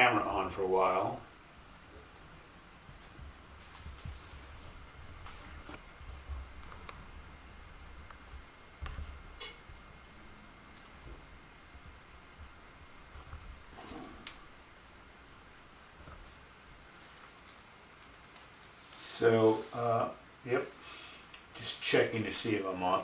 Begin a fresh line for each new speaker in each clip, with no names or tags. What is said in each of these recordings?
camera on for a while. So, yep, just checking to see if I'm on.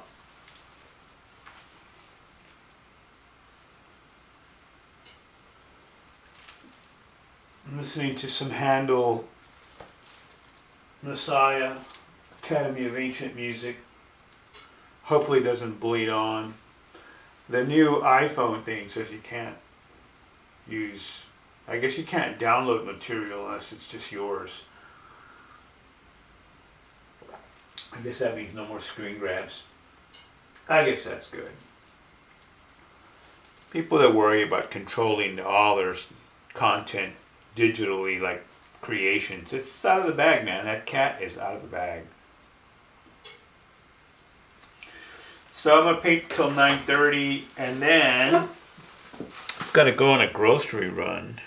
I'm listening to some Handel, Messiah, Academy of Ancient Music. Hopefully it doesn't bleed on. The new iPhone thing says you can't use, I guess you can't download material unless it's just yours. I guess that means no more screen grabs. I guess that's good. People that worry about controlling all their content digitally, like creations, it's out of the bag, man. That cat is out of the bag. So I'm gonna paint till 9:30, and then I've got to go on a grocery run,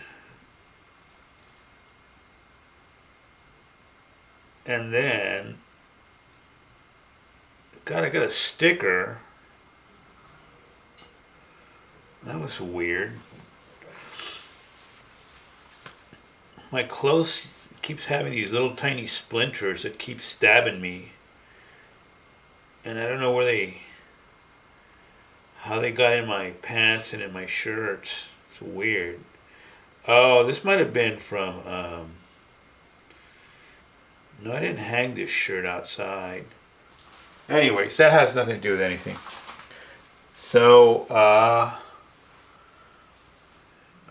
and then gotta get a sticker. That was weird. My clothes keeps having these little tiny splinters that keep stabbing me, and I don't know how they got in my pants and in my shirts. It's weird. Oh, this might have been from, no, I didn't hang this shirt outside. Anyways, that has nothing to do with anything. So,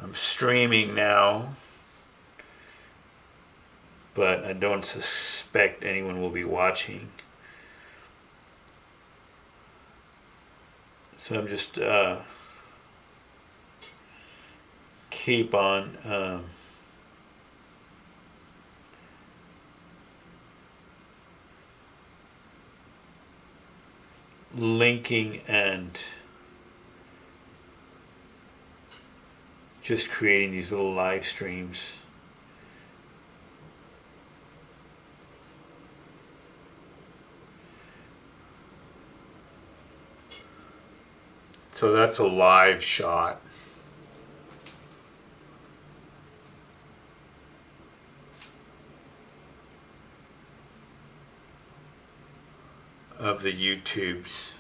I'm streaming now, but I don't suspect anyone will be watching. So I'm just keep on linking and just creating these little live streams. So that's a live shot. Of the YouTubes.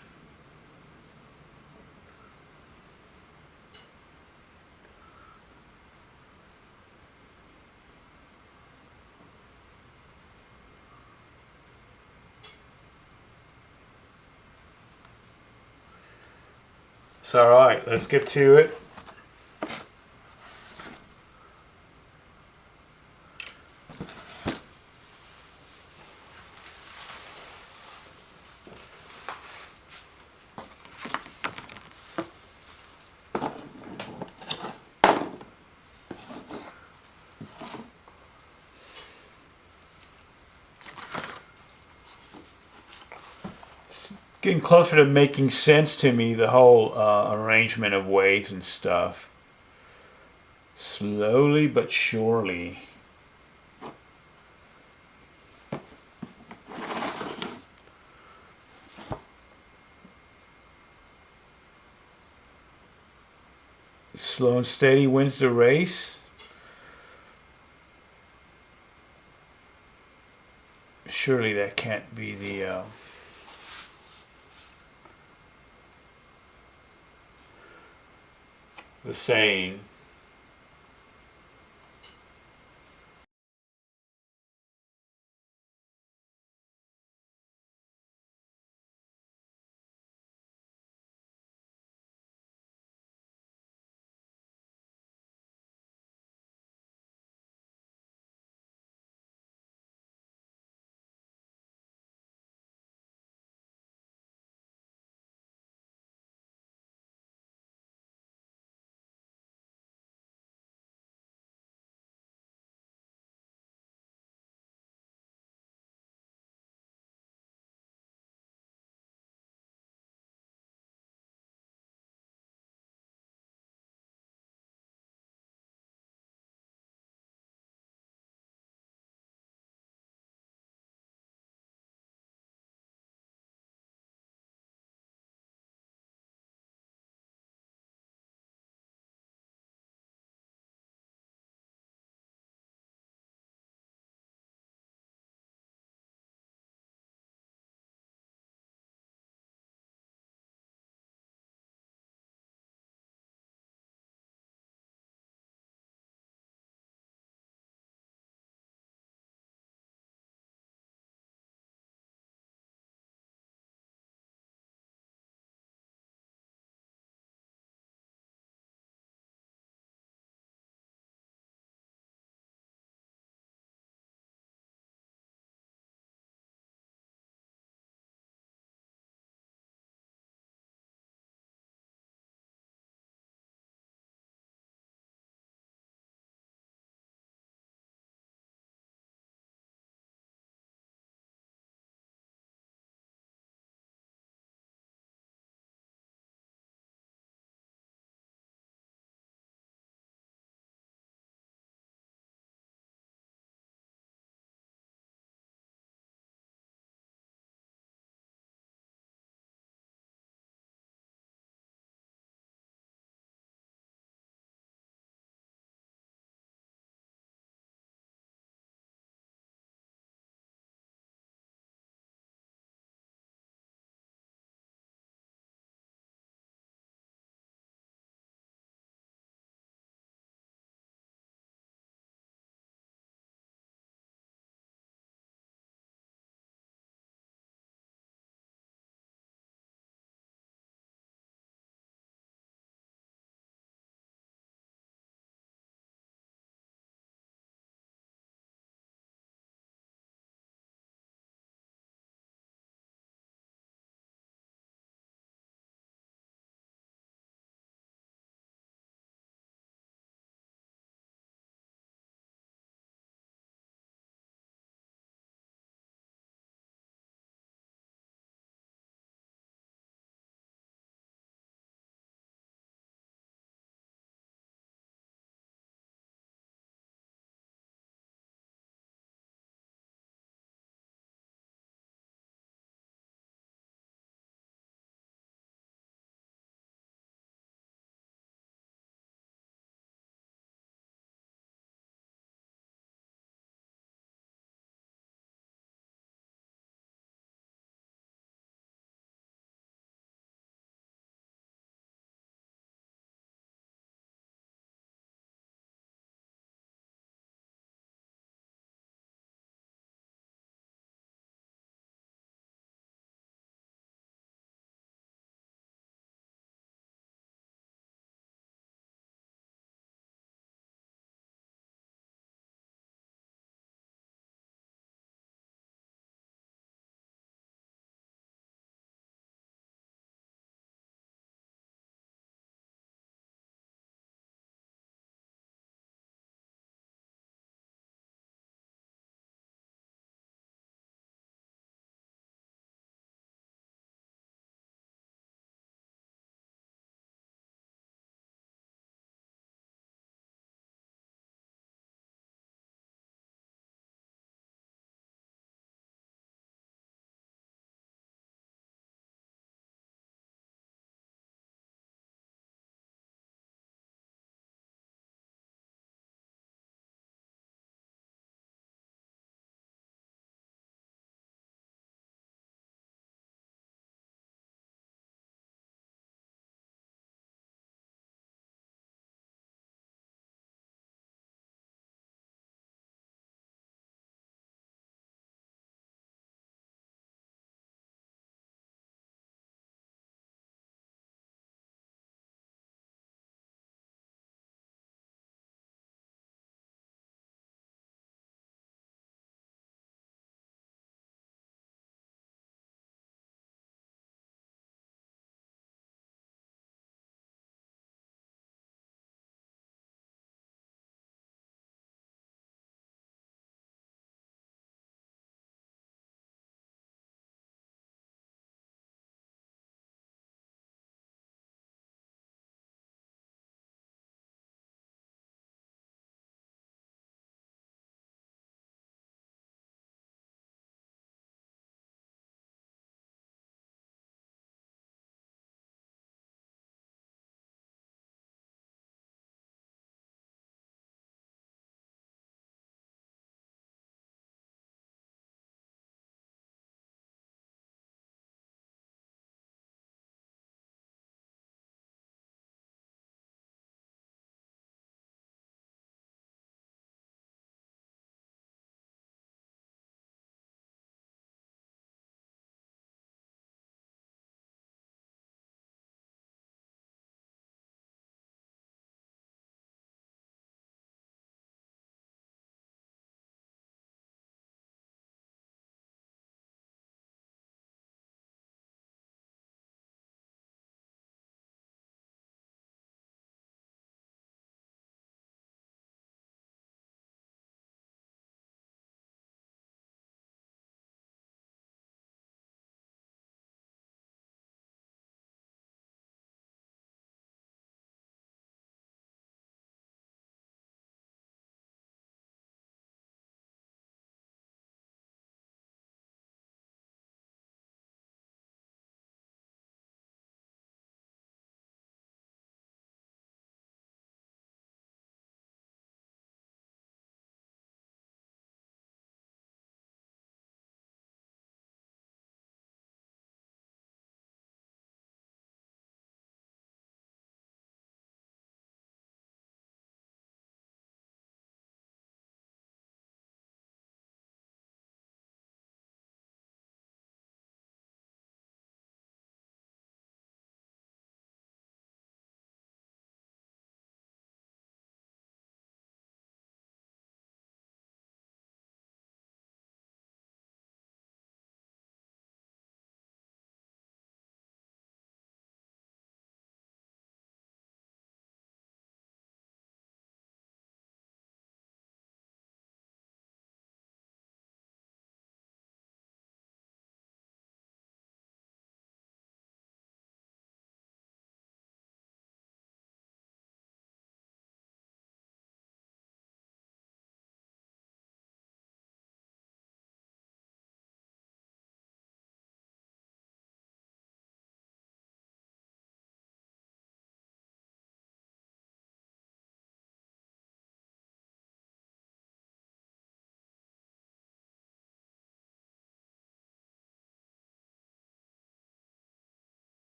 So alright, let's get to it. Getting closer to making sense to me, the whole arrangement of waves and stuff. Slowly but surely. Slow and steady wins the race. Surely that can't be the saying.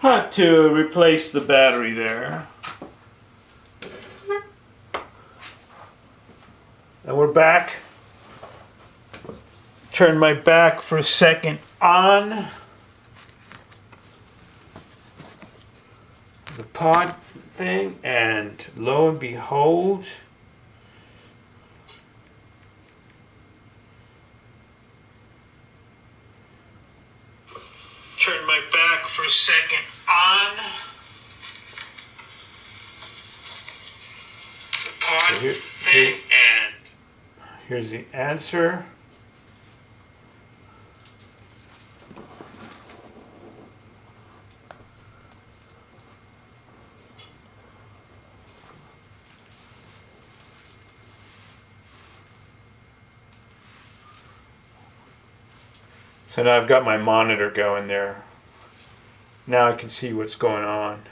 Had to replace the battery there. And we're back. Turn my back for a second on the pod thing, and lo and behold, turn my back for a second on the pod thing, and here's the answer. So now I've got my monitor going there. Now I can see what's going on.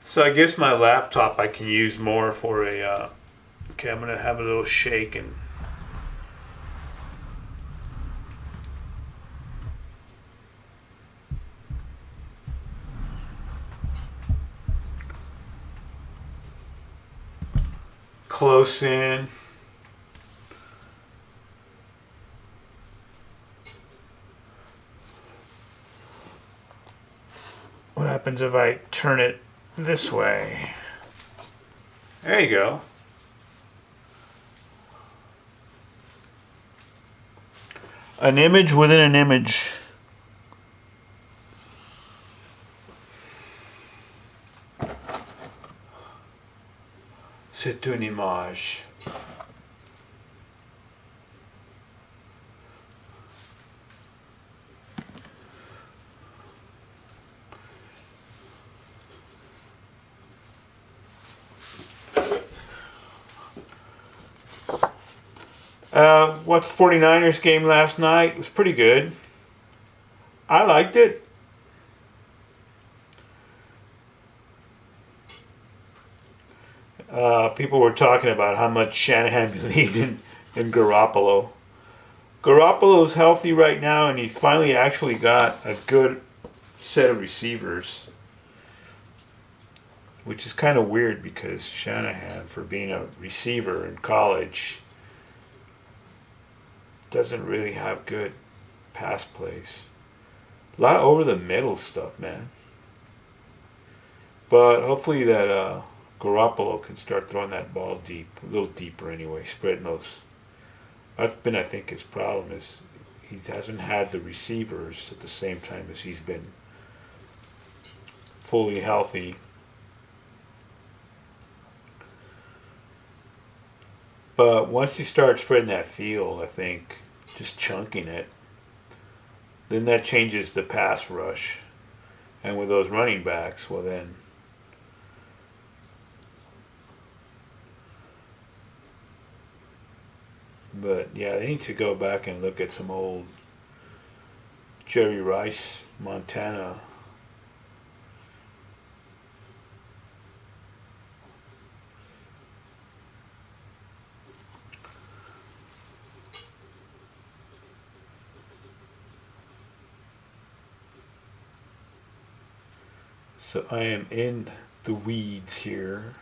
So I guess my laptop I can use more for a, okay, I'm going to have a little shake and close in. What happens if I turn it this way? There you go. An image within an image. C'est une image. Watched the 49ers game last night. It was pretty good. I liked it. People were talking about how much Shanahan believed in Garoppolo. Garoppolo's healthy right now, and he's finally actually got a good set of receivers, which is kind of weird because Shanahan, for being a receiver in college, doesn't really have good pass plays. A lot of over the middle stuff, man. But hopefully that Garoppolo can start throwing that ball deep, a little deeper anyway, spreading those. That's been, I think, his problem is he hasn't had the receivers at the same time as he's been fully healthy. But once you start spreading that field, I think, just chunking it, then that changes the pass rush. And with those running backs, well then, but yeah, they need to go back and look at some old Jerry Rice, Montana. So I am in the weeds here.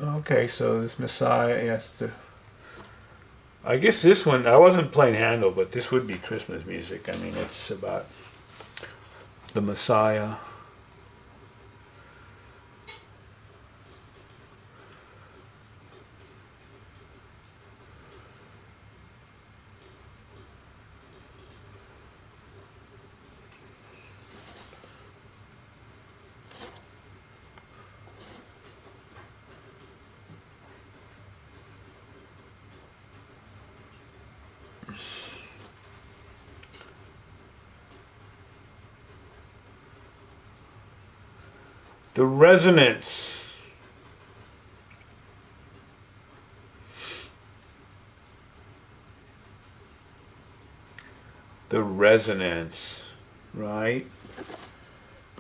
Okay, so this Messiah, yes, I guess this one, I wasn't playing Handel, but this would be Christmas music. I mean, it's about the Messiah. The resonance. The resonance, right?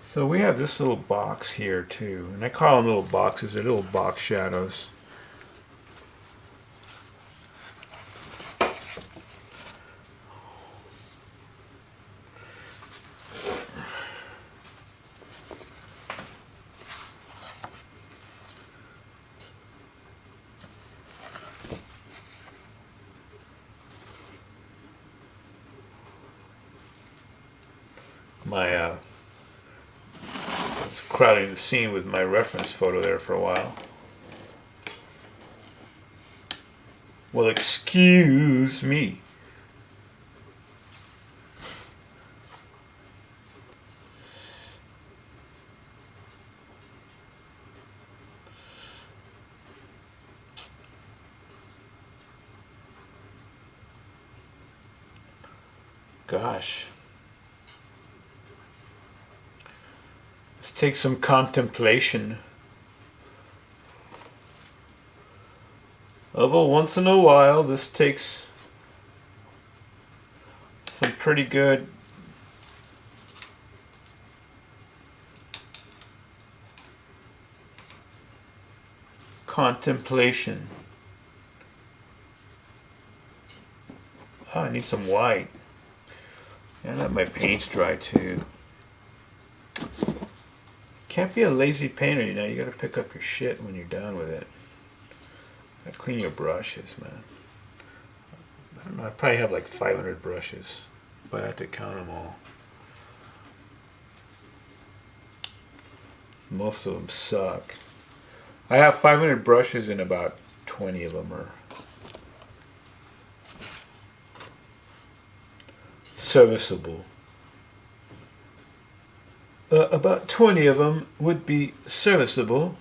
So we have this little box here too, and I call them little boxes. They're little box shadows. I was crowding the scene with my reference photo there for a while. Well, excuse me. Gosh. Let's take some contemplation. Although once in a while, this takes some pretty good contemplation. Oh, I need some white. And let my paints dry too. Can't be a lazy painter, you know. You gotta pick up your shit when you're done with it. Gotta clean your brushes, man. I don't know, I probably have like 500 brushes, but I have to count them all. Most of them suck. I have 500 brushes and about 20 of them are serviceable. About 20 of them would be serviceable.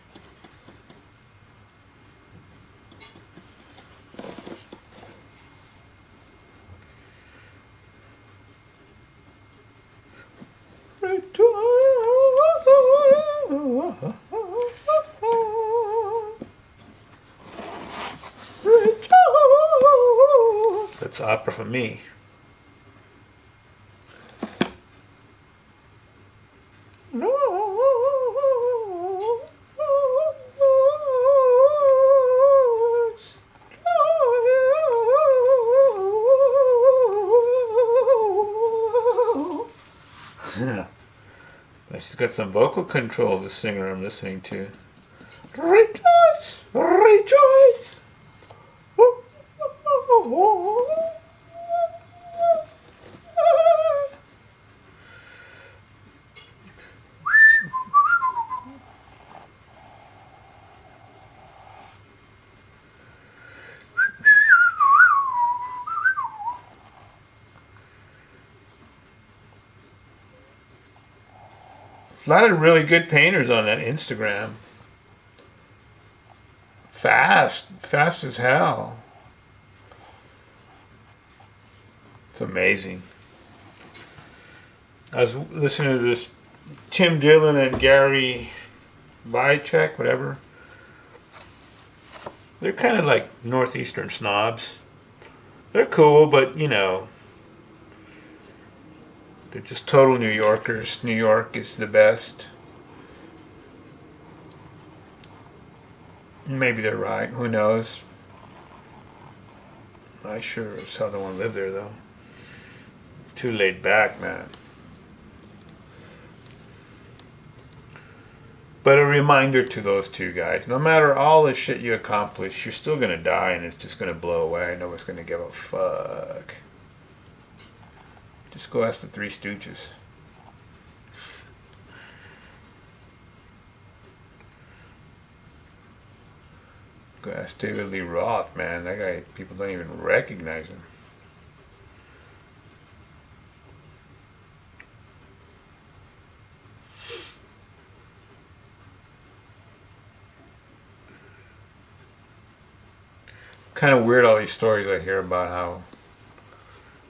That's opera for me. She's got some vocal control, the singer I'm listening to. Rejoice! Rejoice! A lot of really good painters on that Instagram. Fast as hell. It's amazing. I was listening to this Tim Dillon and Gary Vaynerchuk, whatever. They're kind of like northeastern snobs. They're cool, but you know, they're just total New Yorkers. New York is the best. Maybe they're right. Who knows? I sure as hell don't want to live there, though. Too laid back, man. But a reminder to those two guys. No matter all the shit you accomplish, you're still going to die and it's just going to blow away. Nobody's going to give a fuck. Just go ask the Three Stooges. Go ask David Lee Roth, man. That guy, people don't even recognize him. Kind of weird, all these stories I hear about how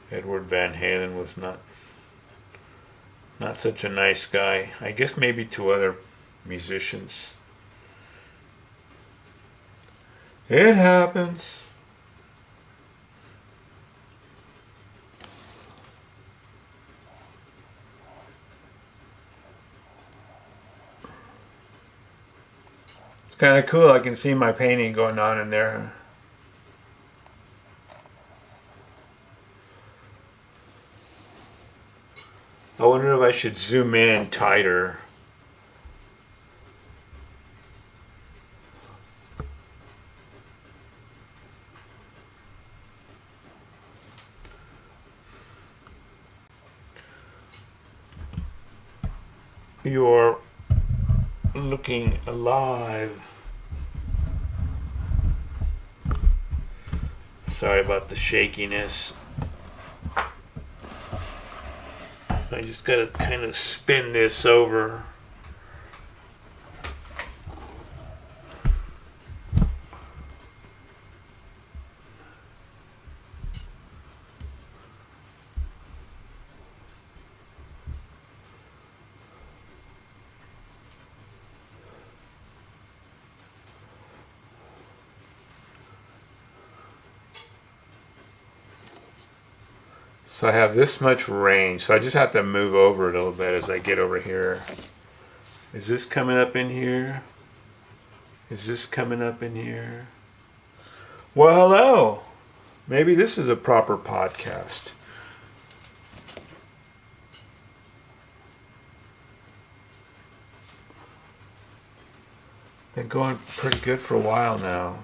Edward Van Halen was not such a nice guy. I guess maybe to other musicians. It happens. It's kind of cool. I can see my painting going on in there. I wonder if I should zoom in tighter. You're looking alive. Sorry about the shakiness. I just gotta kind of spin this over. So I have this much range, so I just have to move over a little bit as I get over here. Is this coming up in here? Is this coming up in here? Well, hello. Maybe this is a proper podcast. Been going pretty good for a while now.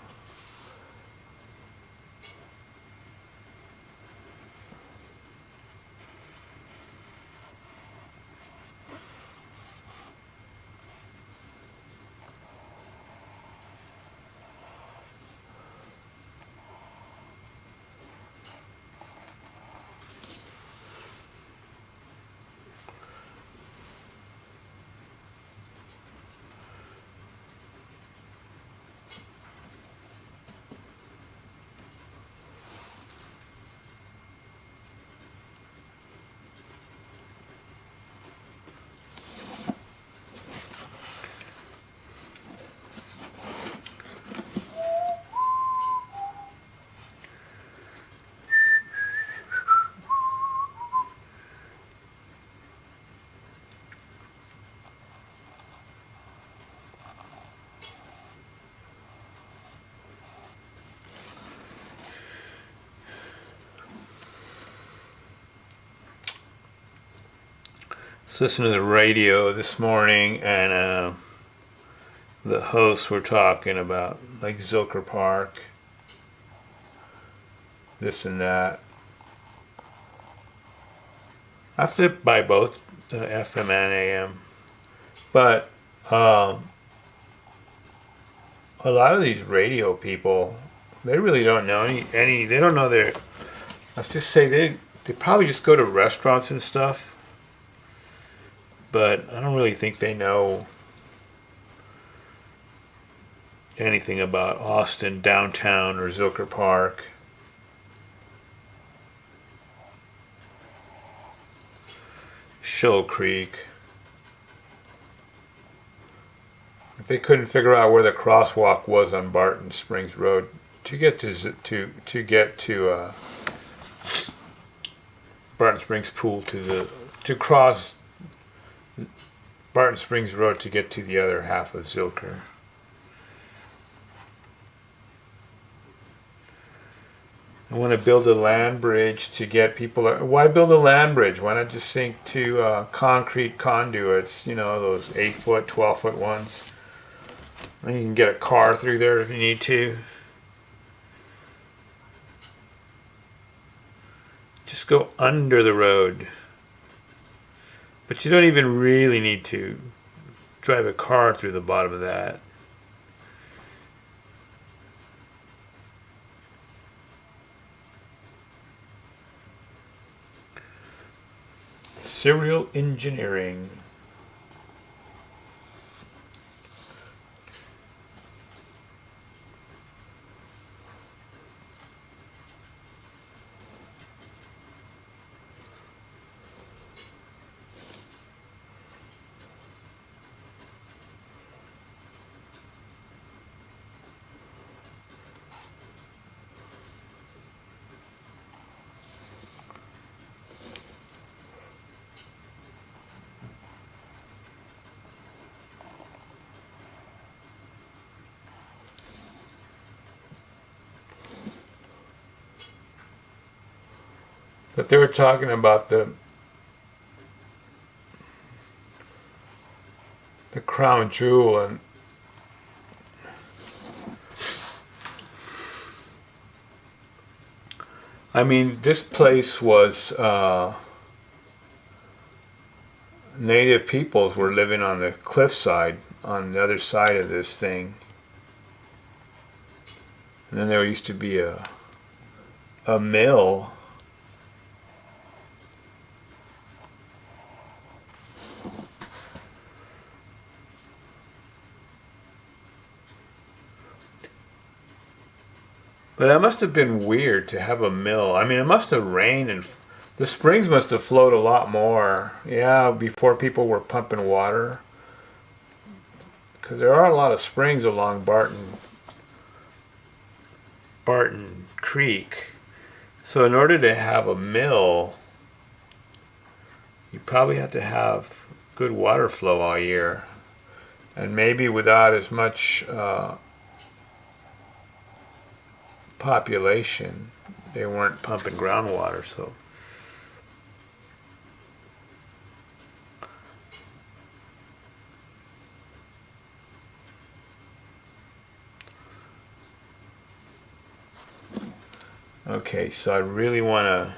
I was listening to the radio this morning, and the hosts were talking about like Zilker Park, this and that. I flip by both FM and AM, but a lot of these radio people, they really don't know any. They don't know their. Let's just say they probably just go to restaurants and stuff. But I don't really think they know anything about Austin downtown or Zilker Park. Shoal Creek. If they couldn't figure out where the crosswalk was on Barton Springs Road to get to Barton Springs Pool to cross Barton Springs Road to get to the other half of Zilker. I want to build a land bridge to get people. Why build a land bridge? Why not just sink to concrete conduits? You know, those 8-foot, 12-foot ones. And you can get a car through there if you need to. Just go under the road. But you don't even really need to drive a car through the bottom of that. Serial engineering. But they were talking about the crown jewel, and I mean, this place was native peoples were living on the cliffside on the other side of this thing. And then there used to be a mill. But that must have been weird to have a mill. I mean, it must have rained and the springs must have flowed a lot more. Yeah, before people were pumping water. Because there are a lot of springs along Barton Creek. So in order to have a mill, you probably have to have good water flow all year. And maybe without as much population, they weren't pumping groundwater, so okay, so I really want to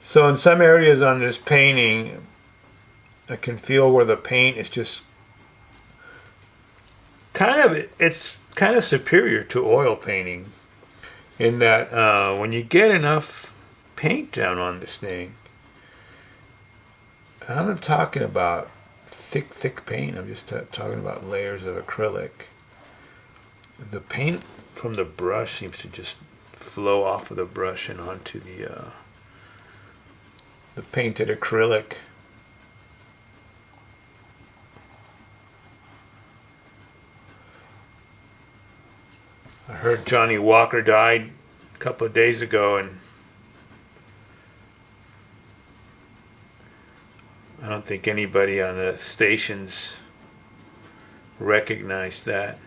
so in some areas on this painting, I can feel where the paint is just it's kind of superior to oil painting in that when you get enough paint down on this thing, and I'm not talking about thick paint, I'm just talking about layers of acrylic. The paint from the brush seems to just flow off of the brush and onto the painted acrylic. I heard Johnny Walker died a couple of days ago, and I don't think anybody on the stations recognized that.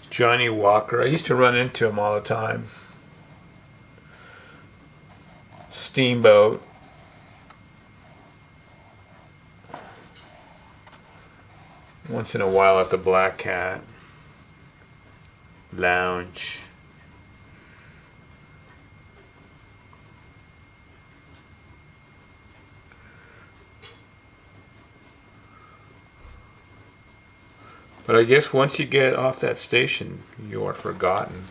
Johnny Walker. I used to run into him all the time. Steamboat. Once in a while at the Black Cat Lounge. But I guess once you get off that station, you are forgotten.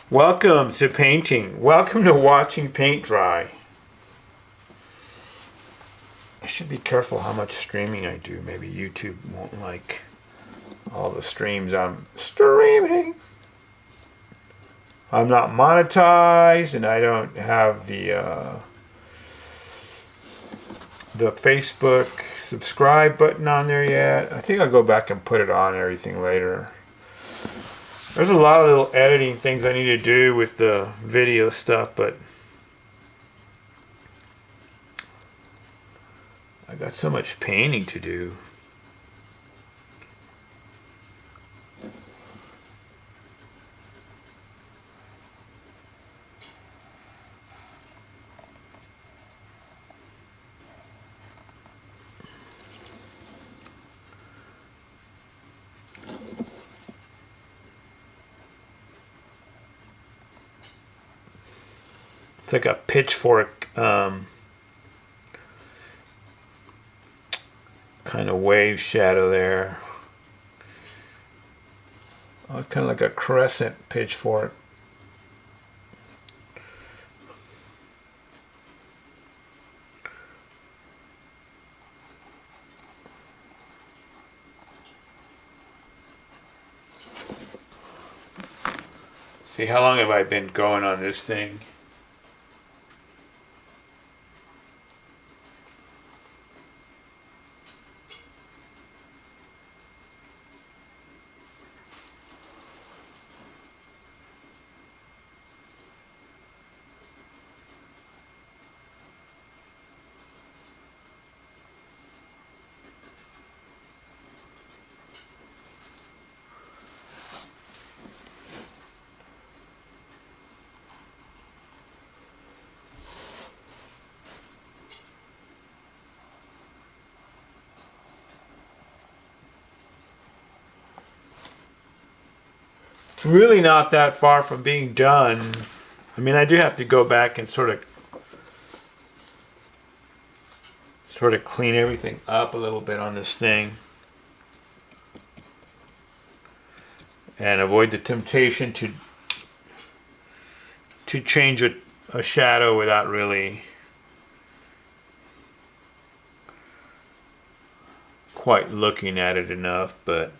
Welcome to painting. Welcome to watching paint dry. I should be careful how much streaming I do. Maybe YouTube won't like all the streams I'm streaming. I'm not monetized, and I don't have the Facebook subscribe button on there yet. I think I'll go back and put it on and everything later. There's a lot of little editing things I need to do with the video stuff, but I got so much painting to do. It's like a pitchfork kind of wave shadow there. Oh, it's kind of like a crescent pitchfork. See, how long have I been going on this thing? It's really not that far from being done. I mean, I do have to go back and sort of clean everything up a little bit on this thing. And avoid the temptation to change a shadow without really quite looking at it enough, but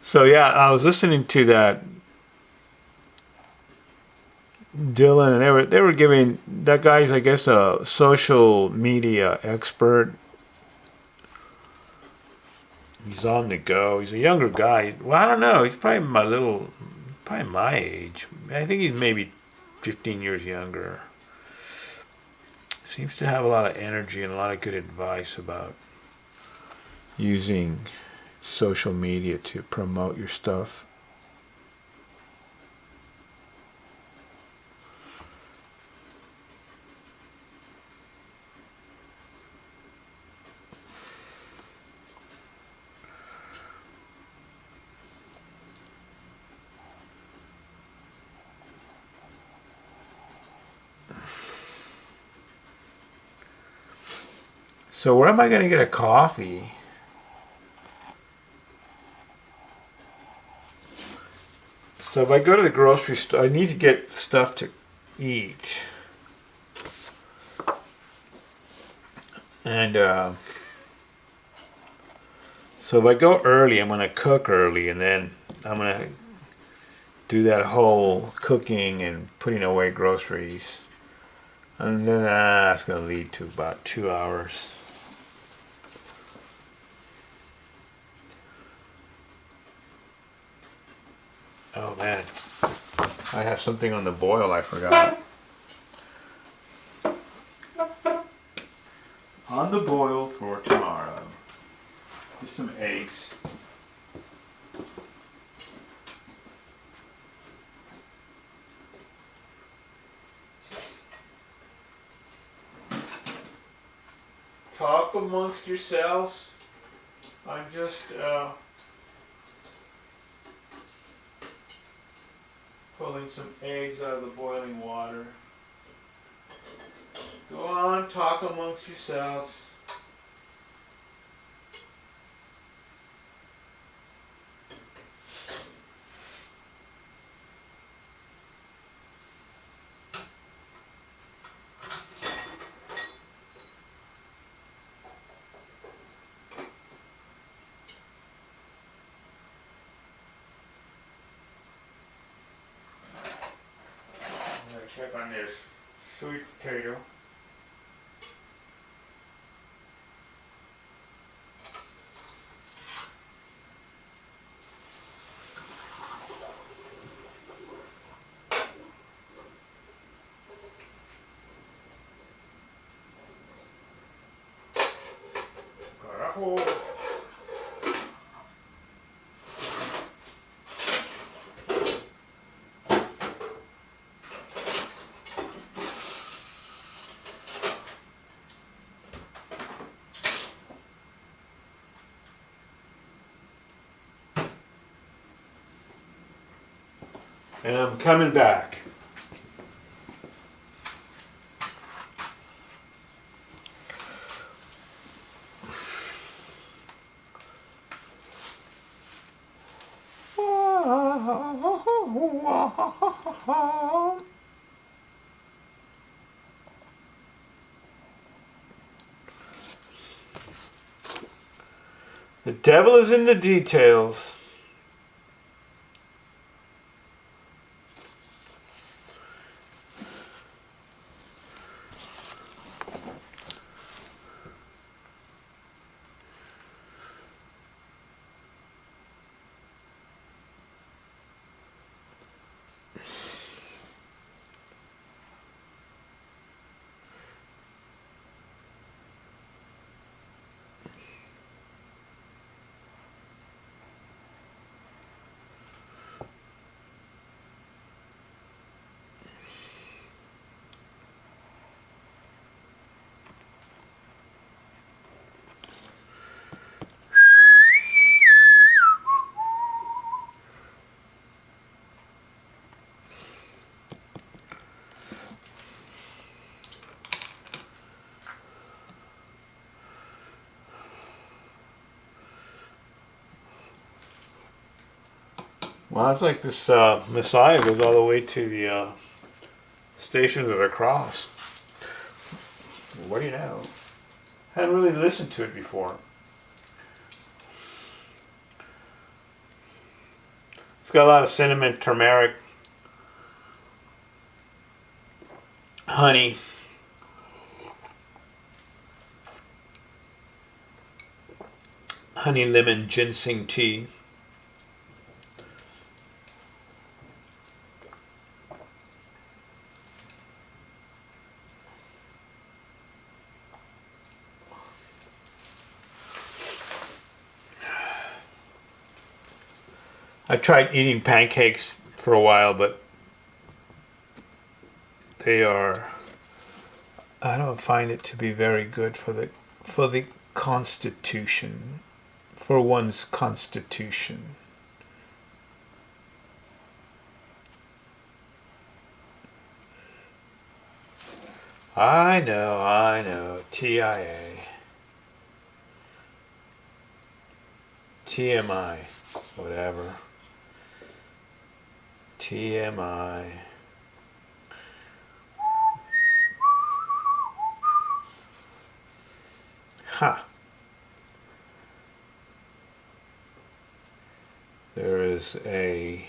so yeah, I was listening to that Dylan, and they were giving that guy's, I guess, a social media expert. He's on the go. He's a younger guy. Well, I don't know. He's probably my age. I think he's maybe 15 years younger. Seems to have a lot of energy and a lot of good advice about using social media to promote your stuff. So where am I going to get a coffee? So if I go to the grocery store, I need to get stuff to eat. And so if I go early, I'm going to cook early, and then I'm going to do that whole cooking and putting away groceries. And then that's going to lead to about 2 hours. Oh man, I have something on the boil I forgot. On the boil for tomorrow. Just some eggs. Talk amongst yourselves. I'm just pulling some eggs out of the boiling water. Go on, talk amongst yourselves. Check on this sweet potato. hole. And I'm coming back. The devil is in the details. Well, it's like this Messiah goes all the way to the Station of the Cross. What do you know? Hadn't really listened to it before. It's got a lot of cinnamon, turmeric, honey, honey lemon ginseng tea. I tried eating pancakes for a while, but they are, I don't find it to be very good for the constitution, for one's constitution. I know, TIA. TMI, whatever. TMI. Ha. There is a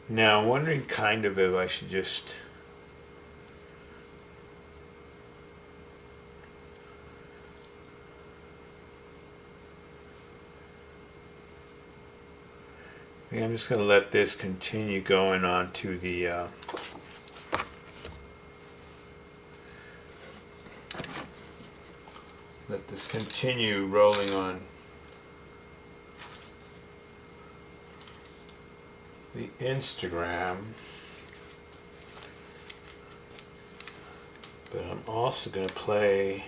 Now I'm wondering kind of if I should just I'm just going to let this continue going on to the let this continue rolling on the Instagram. But I'm also going to play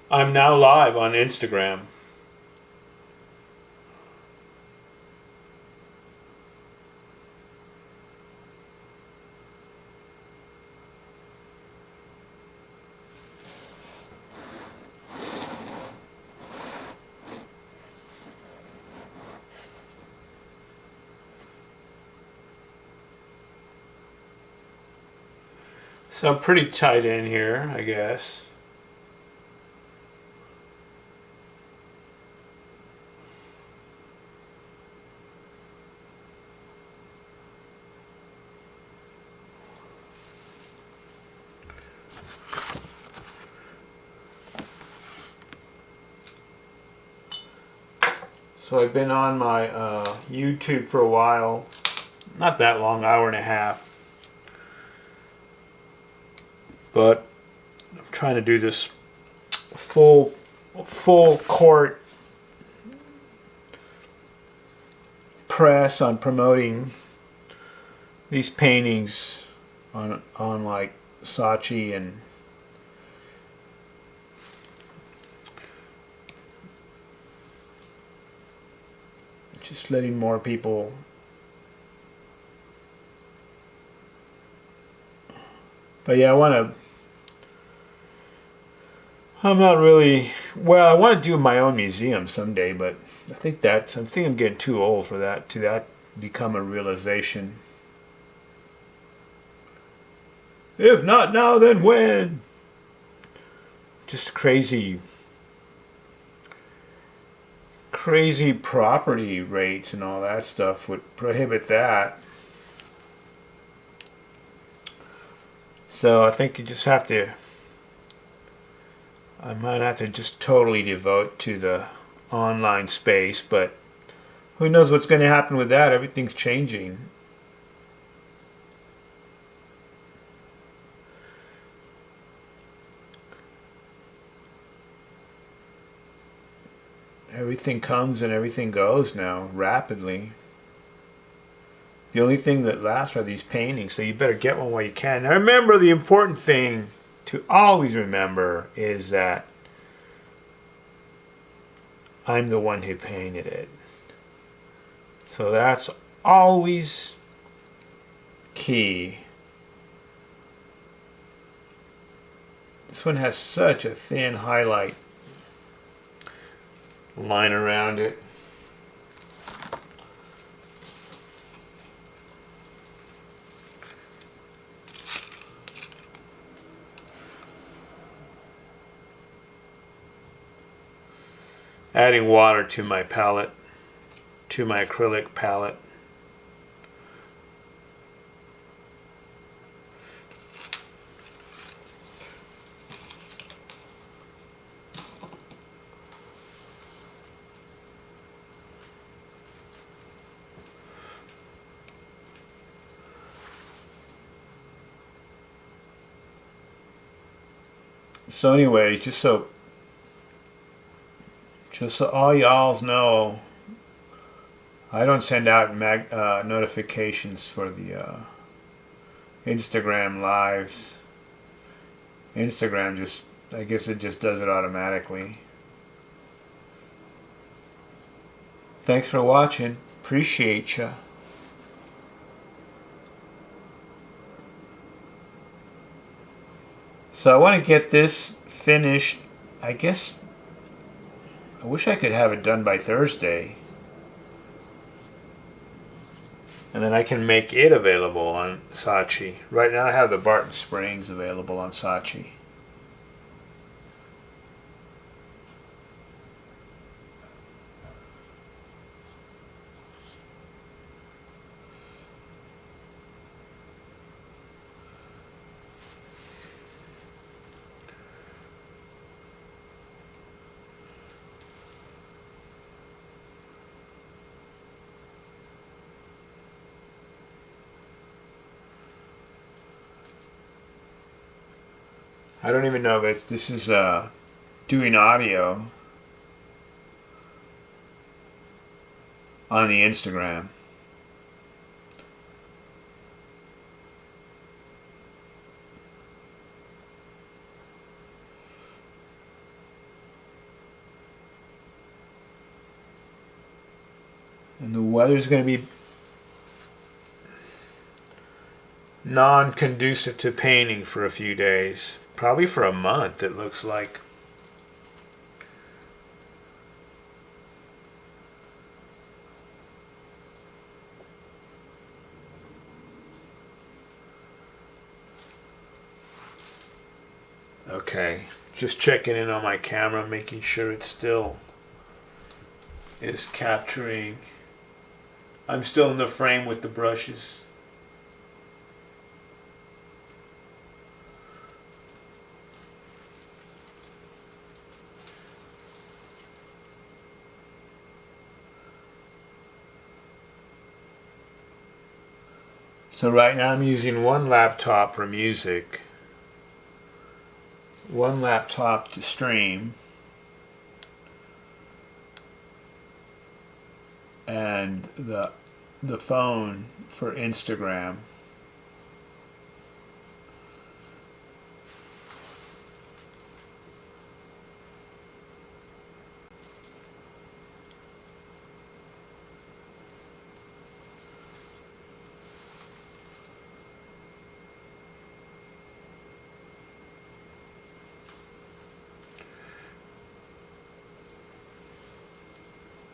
I'm now live on Instagram. So I'm pretty tight in here, I guess. So I've been on my YouTube for a while, not that long, hour and a half. But I'm trying to do this full court press on promoting these paintings on like Saatchi and just letting more people but yeah, I'm not really Well, I want to do my own museum someday, but I think I'm getting too old for that to that become a realization. If not now, then when? Just crazy property rates and all that stuff would prohibit that. So I think you just have to. I might have to just totally devote to the online space, but who knows what's going to happen with that? Everything's changing. Everything comes and everything goes now, rapidly. The only thing that lasts are these paintings, so you better get one while you can. Now remember, the important thing to always remember is that I'm the one who painted it. So that's always key. This one has such a thin highlight line around it. Adding water to my palette, to my acrylic palette. So anyway, just so all y'alls know, I don't send out notifications for the Instagram lives. Instagram just, I guess it just does it automatically. Thanks for watching. Appreciate ya. So I want to get this finished. I guess I wish I could have it done by Thursday. And then I can make it available on Saatchi. Right now I have the Barton Springs available on Saatchi. I don't even know if this is doing audio on the Instagram. And the weather's going to be non-conducive to painting for a few days. Probably for a month, it looks like. Okay, just checking in on my camera, making sure it still is capturing. I'm still in the frame with the brushes. So right now I'm using one laptop for music, one laptop to stream, and the phone for Instagram.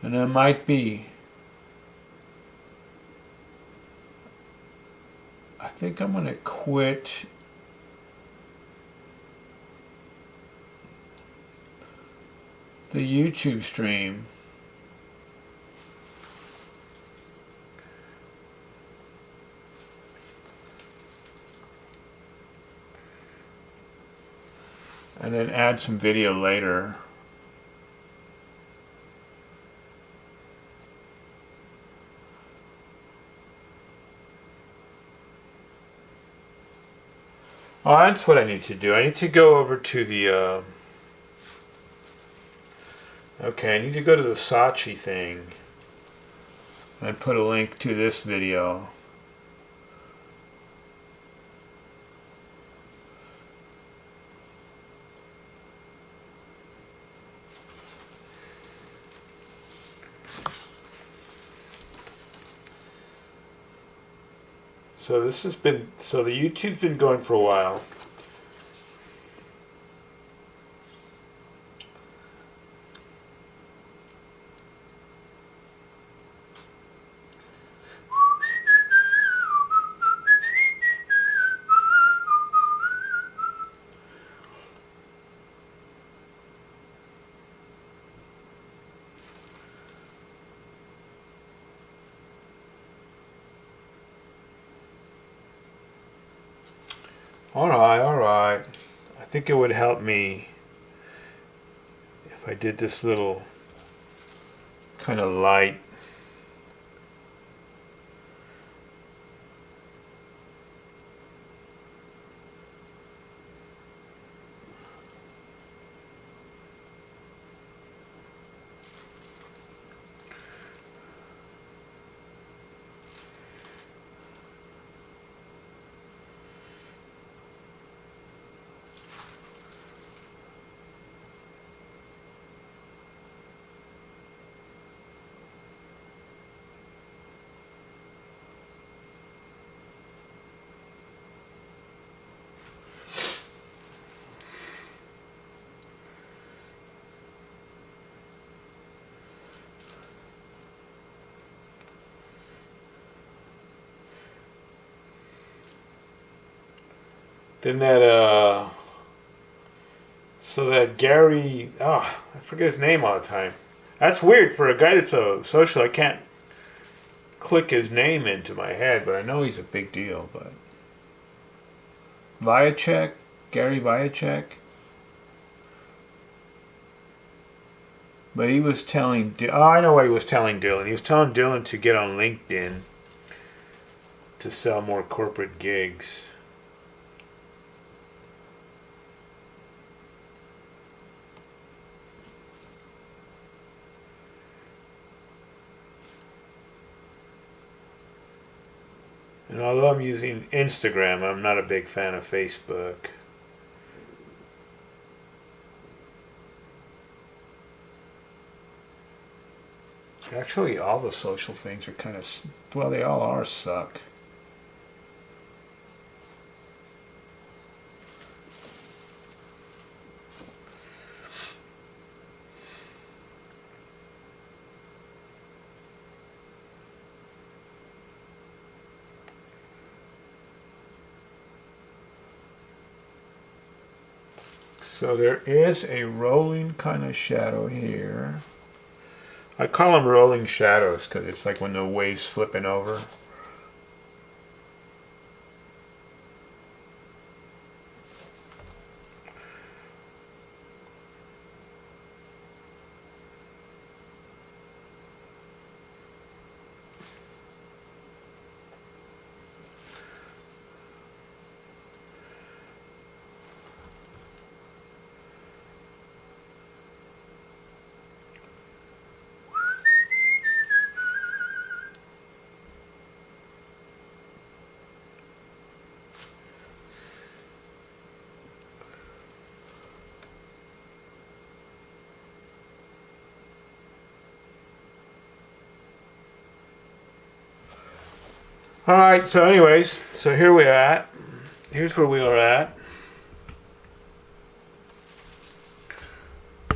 And I might be. I think I'm going to quit the YouTube stream. And then add some video later. Oh, that's what I need to do. I need to go over to the, okay, I need to go to the Saatchi thing and put a link to this video. So this has been, so the YouTube's been going for a while. Alright. I think it would help me if I did this little kind of light. Then that, so that Gary, I forget his name all the time. That's weird for a guy that's so social. I can't click his name into my head, but I know he's a big deal. But Vyacek, Gary Vyacek. But he was telling, I know what he was telling Dylan. He was telling Dylan to get on LinkedIn to sell more corporate gigs. And although I'm using Instagram, I'm not a big fan of Facebook. Actually, all the social things are kind of, well, they all are suck. So there is a rolling kind of shadow here. I call them rolling shadows because it's like when the wave's flipping over. Alright, so anyways, so here we're at. Here's where we are at.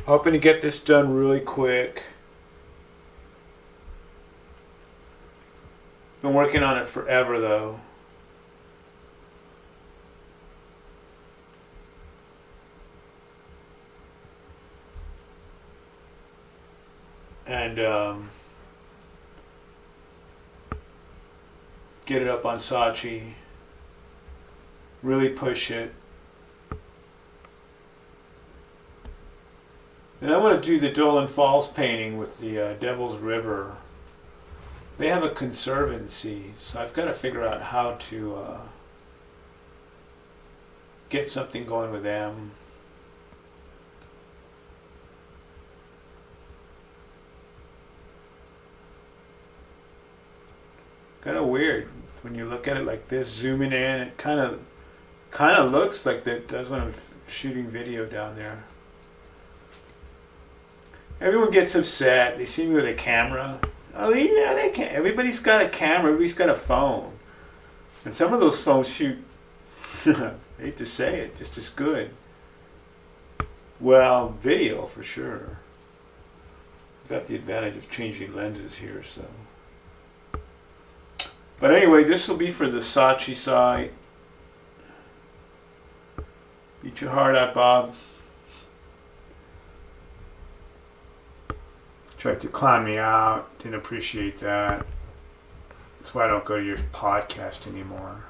Hoping to get this done really quick. Been working on it forever though. And get it up on Saatchi. Really push it. And I want to do the Dolan Falls painting with the Devil's River. They have a conservancy, so I've got to figure out how to get something going with them. Kind of weird when you look at it like this, zooming in. It kind of looks like that does when I'm shooting video down there. Everyone gets upset. They see me with a camera. Oh, yeah, they can't. Everybody's got a camera. Everybody's got a phone, and some of those phones shoot. I hate to say it, just as good. Well, video for sure. Got the advantage of changing lenses here, so. But anyway, this will be for the Saatchi site. Eat your heart out, Bob. Tried to clown me out. Didn't appreciate that. That's why I don't go to your podcast anymore.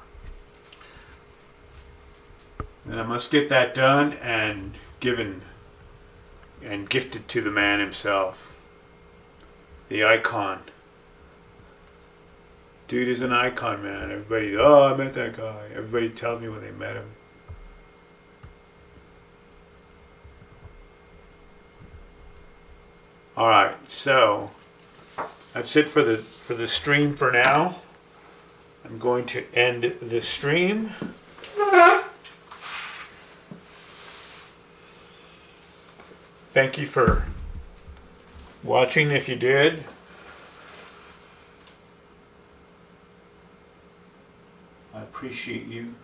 And I must get that done and given and gifted to the man himself. The icon. Dude is an icon, man. Everybody, oh, I met that guy. Everybody tells me when they met him. All right, so that's it for the stream for now. I'm going to end the stream. Thank you for watching if you did. I appreciate you.